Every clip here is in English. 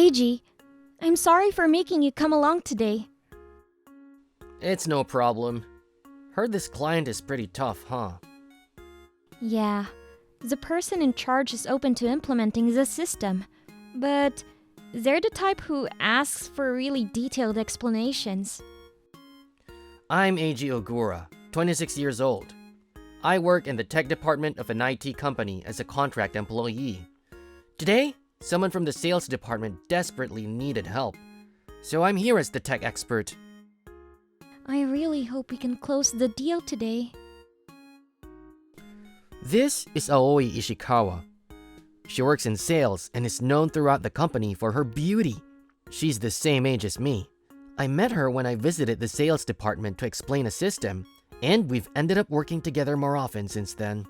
Eiji, I'm sorry for making you come along today. It's no problem. Heard this client is pretty tough, huh? Yeah, the person in charge is open to implementing the system, but they're the type who asks for really detailed explanations. I'm Eiji Ogura, 26 years old. I work in the tech department of an IT company as a contract employee. Today, someone from the sales department desperately needed help, so I'm here as the tech expert. I really hope we can close the deal today. This is Aoi Ishikawa. She works in sales and is known throughout the company for her beauty. She's the same age as me. I met her when I visited the sales department to explain a system, and we've ended up working together more often since then.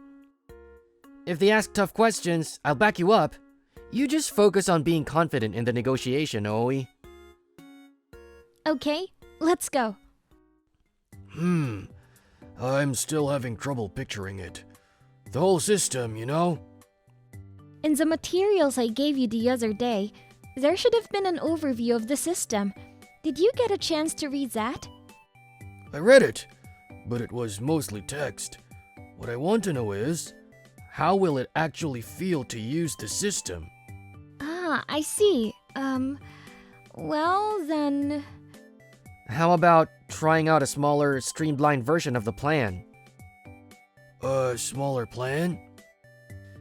If they ask tough questions, I'll back you up. You just focus on being confident in the negotiation, Aoi. Okay, let's go. I'm still having trouble picturing it. The whole system, you know? In the materials I gave you the other day, there should have been an overview of the system. Did you get a chance to read that? I read it, but it was mostly text. What I want to know is, how will it actually feel to use the system? Ah, I see. Well then... How about trying out a smaller, streamlined version of the plan? A smaller plan?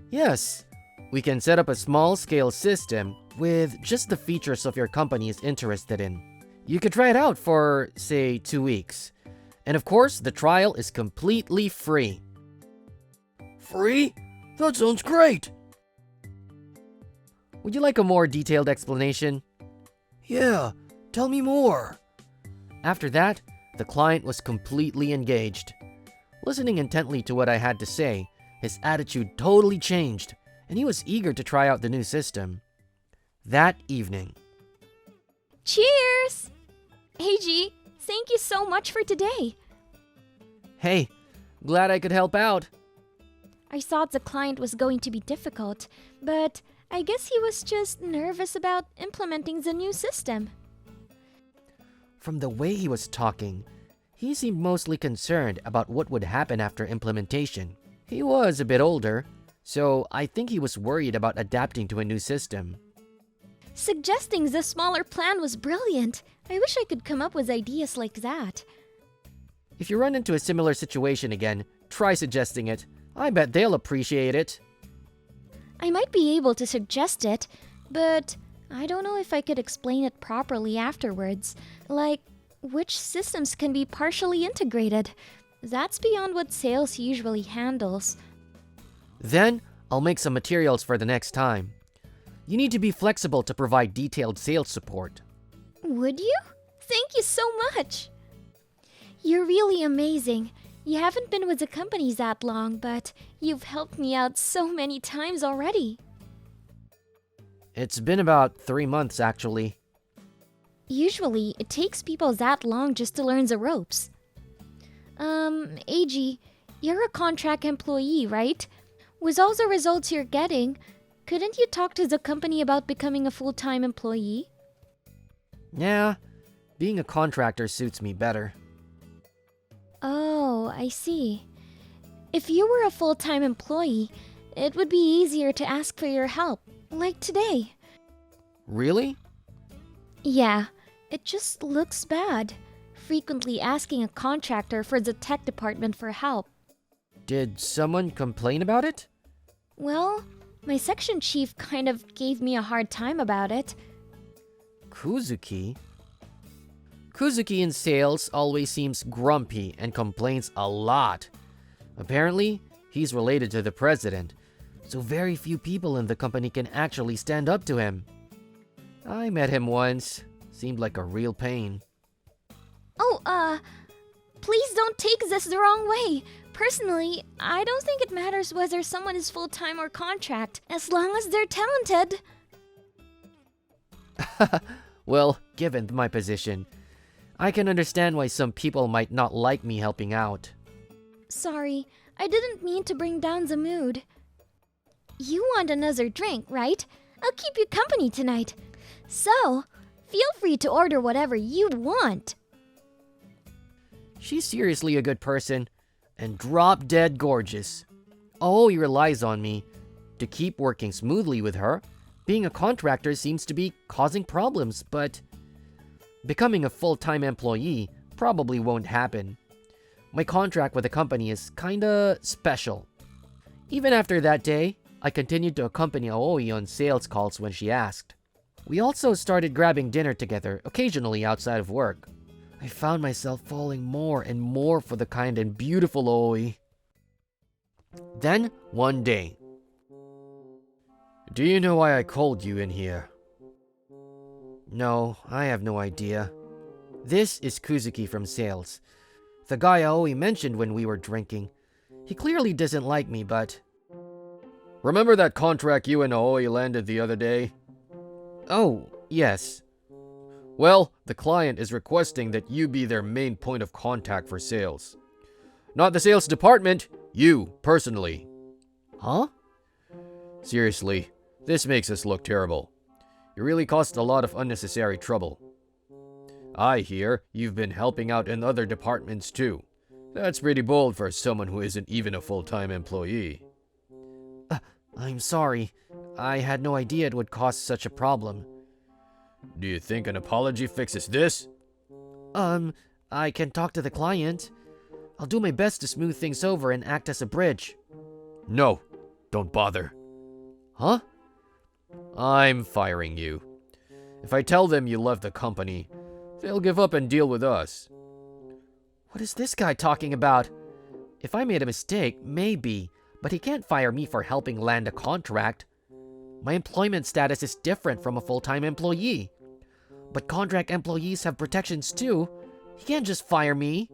Yes, we can set up a small-scale system with just the features of your company is interested in. You could try it out for, say, 2 weeks. And of course, the trial is completely free. Free? That sounds great! Would you like a more detailed explanation? Yeah, tell me more. After that, the client was completely engaged. Listening intently to what I had to say, his attitude totally changed, and he was eager to try out the new system. That evening. Cheers! Eiji, thank you so much for today. Hey, glad I could help out. I thought the client was going to be difficult, but I guess he was just nervous about implementing the new system. From the way he was talking, he seemed mostly concerned about what would happen after implementation. He was a bit older, so I think he was worried about adapting to a new system. Suggesting the smaller plan was brilliant. I wish I could come up with ideas like that. If you run into a similar situation again, try suggesting it. I bet they'll appreciate it. I might be able to suggest it, but I don't know if I could explain it properly afterwards. Like, which systems can be partially integrated? That's beyond what sales usually handles. Then, I'll make some materials for the next time. You need to be flexible to provide detailed sales support. Would you? Thank you so much! You're really amazing. You haven't been with the company that long, but you've helped me out so many times already. It's been about 3 months, actually. Usually, it takes people that long just to learn the ropes. Eiji, you're a contract employee, right? With all the results you're getting, couldn't you talk to the company about becoming a full-time employee? Yeah, being a contractor suits me better. Oh, I see. If you were a full-time employee, it would be easier to ask for your help, like today. Really? Yeah, it just looks bad, frequently asking a contractor for the tech department for help. Did someone complain about it? Well, my section chief kind of gave me a hard time about it. Kuzuki? Kuzuki in sales always seems grumpy and complains a lot. Apparently, he's related to the president, so very few people in the company can actually stand up to him. I met him once. Seemed like a real pain. Oh, please don't take this the wrong way. Personally, I don't think it matters whether someone is full-time or contract, as long as they're talented. Well, given my position, I can understand why some people might not like me helping out. Sorry, I didn't mean to bring down the mood. You want another drink, right? I'll keep you company tonight. So, feel free to order whatever you want. She's seriously a good person and drop dead gorgeous. Aoi relies on me to keep working smoothly with her. Being a contractor seems to be causing problems, but becoming a full-time employee probably won't happen. My contract with the company is kinda special. Even after that day, I continued to accompany Aoi on sales calls when she asked. We also started grabbing dinner together, occasionally outside of work. I found myself falling more and more for the kind and beautiful Aoi. Then, one day. Do you know why I called you in here? No, I have no idea. This is Kuzuki from sales. The guy Aoi mentioned when we were drinking. He clearly doesn't like me, but... Remember that contract you and Aoi landed the other day? Oh, yes. Well, the client is requesting that you be their main point of contact for sales. Not the sales department, you, personally. Huh? Seriously, this makes us look terrible. You really caused a lot of unnecessary trouble. I hear you've been helping out in other departments too. That's pretty bold for someone who isn't even a full-time employee. I'm sorry. I had no idea it would cause such a problem. Do you think an apology fixes this? I can talk to the client. I'll do my best to smooth things over and act as a bridge. No, don't bother. Huh? I'm firing you. If I tell them you left the company, they'll give up and deal with us. What is this guy talking about? If I made a mistake, maybe, but he can't fire me for helping land a contract. My employment status is different from a full-time employee. But contract employees have protections too. He can't just fire me.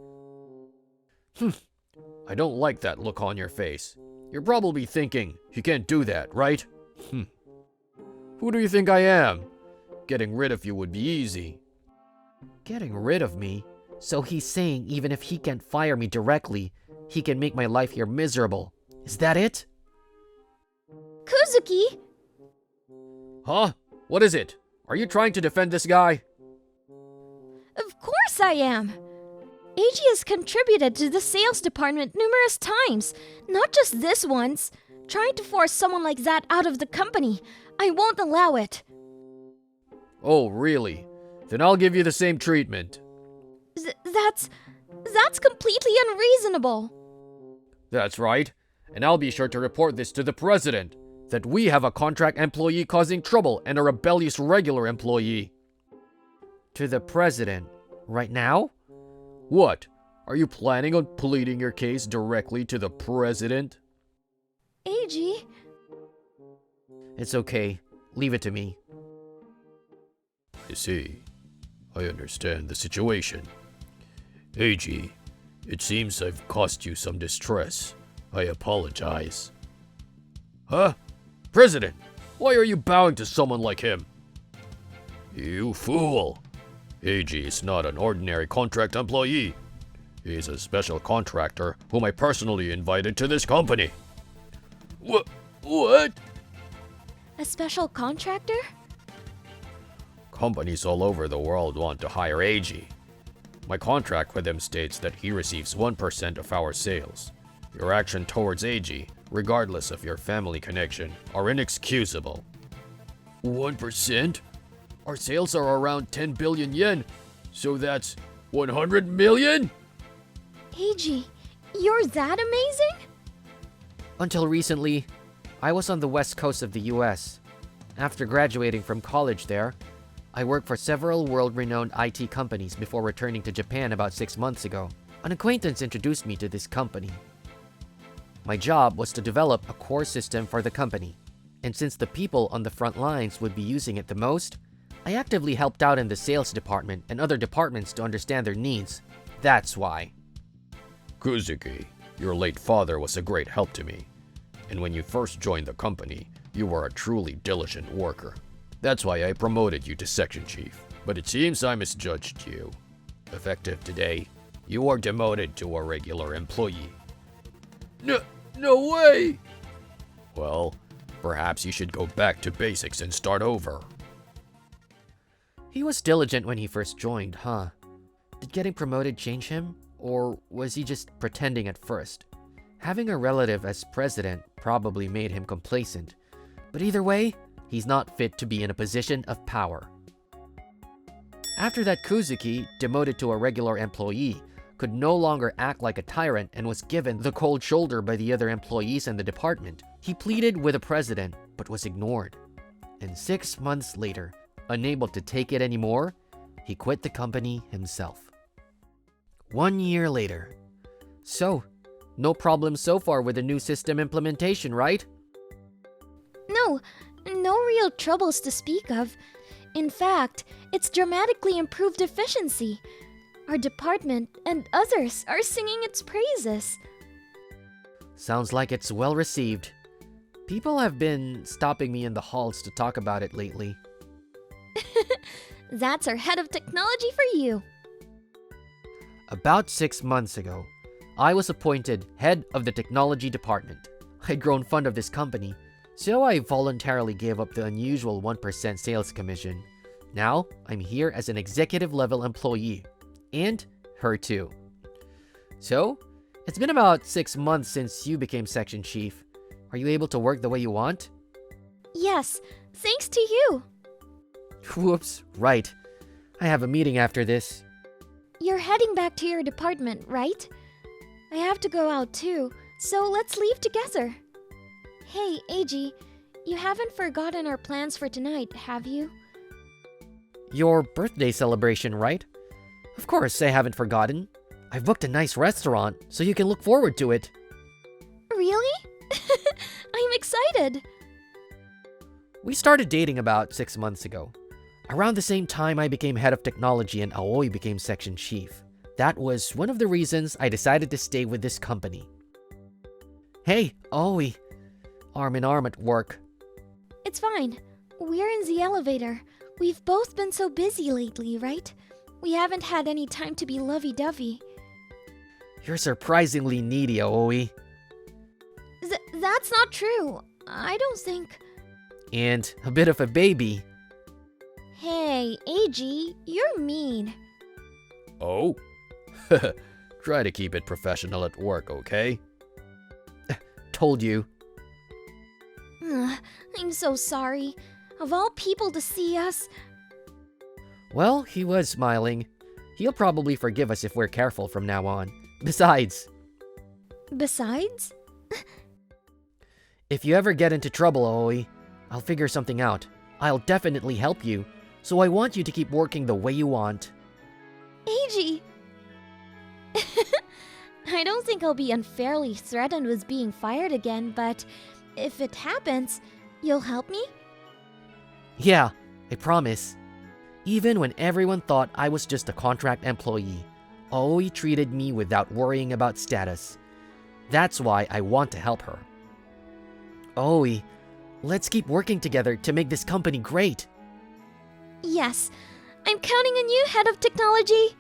I don't like that look on your face. You're probably thinking, you can't do that, right? Who do you think I am? Getting rid of you would be easy. Getting rid of me? So he's saying even if he can't fire me directly, he can make my life here miserable. Is that it? Kuzuki! Huh? What is it? Are you trying to defend this guy? Of course I am! Eiji has contributed to the sales department numerous times, not just this once. Trying to force someone like that out of the company, I won't allow it. Oh, really? Then I'll give you the same treatment. That's completely unreasonable. That's right. And I'll be sure to report this to the president, that we have a contract employee causing trouble and a rebellious regular employee. To the president? Right now? What? Are you planning on pleading your case directly to the president? Eiji... It's okay. Leave it to me. I see. I understand the situation. Eiji, it seems I've caused you some distress. I apologize. Huh? President, why are you bowing to someone like him? You fool! Eiji is not an ordinary contract employee. He's a special contractor whom I personally invited to this company. What? A special contractor? Companies all over the world want to hire Eiji. My contract with him states that he receives 1% of our sales. Your action towards Eiji, regardless of your family connection, are inexcusable. 1%? Our sales are around 10 billion yen, so that's 100 million? Eiji, you're that amazing? Until recently, I was on the west coast of the US. After graduating from college there, I worked for several world-renowned IT companies before returning to Japan about 6 months ago. An acquaintance introduced me to this company. My job was to develop a core system for the company, and since the people on the front lines would be using it the most, I actively helped out in the sales department and other departments to understand their needs. That's why. Kuzuki, your late father was a great help to me. And when you first joined the company, you were a truly diligent worker. That's why I promoted you to section chief. But it seems I misjudged you. Effective today, you are demoted to a regular employee. No way! Well, perhaps you should go back to basics and start over. He was diligent when he first joined, huh? Did getting promoted change him? Or was he just pretending at first? Having a relative as president probably made him complacent. But either way, he's not fit to be in a position of power. After that, Kuzuki, demoted to a regular employee, could no longer act like a tyrant and was given the cold shoulder by the other employees in the department. He pleaded with the president, but was ignored. And 6 months later, unable to take it anymore, he quit the company himself. 1 year later. So, no problem so far with the new system implementation, right? No, no real troubles to speak of. In fact, it's dramatically improved efficiency. Our department and others are singing its praises. Sounds like it's well received. People have been stopping me in the halls to talk about it lately. That's our head of technology for you. About 6 months ago, I was appointed head of the technology department. I'd grown fond of this company, so I voluntarily gave up the unusual 1% sales commission. Now, I'm here as an executive level employee. And her too. So, it's been about 6 months since you became section chief. Are you able to work the way you want? Yes, thanks to you. Whoops, right. I have a meeting after this. You're heading back to your department, right? I have to go out too, so let's leave together. Hey, Eiji, you haven't forgotten our plans for tonight, have you? Your birthday celebration, right? Of course, I haven't forgotten. I've booked a nice restaurant, so you can look forward to it. Really? I'm excited. We started dating about 6 months ago. Around the same time I became head of technology and Aoi became section chief. That was one of the reasons I decided to stay with this company. Hey, Aoi. Arm in arm at work. It's fine. We're in the elevator. We've both been so busy lately, right? We haven't had any time to be lovey-dovey. You're surprisingly needy, Aoi. That's not true. I don't think... And a bit of a baby. Hey, Eiji, you're mean. Oh? Try to keep it professional at work, okay? Told you. I'm so sorry. Of all people to see us... Well, he was smiling. He'll probably forgive us if we're careful from now on. Besides, if you ever get into trouble, Aoi, I'll figure something out. I'll definitely help you. So I want you to keep working the way you want. Eiji! I don't think I'll be unfairly threatened with being fired again, but if it happens, you'll help me? Yeah, I promise. Even when everyone thought I was just a contract employee, Aoi treated me without worrying about status. That's why I want to help her. Aoi, let's keep working together to make this company great. Yes, I'm counting on you, head of technology.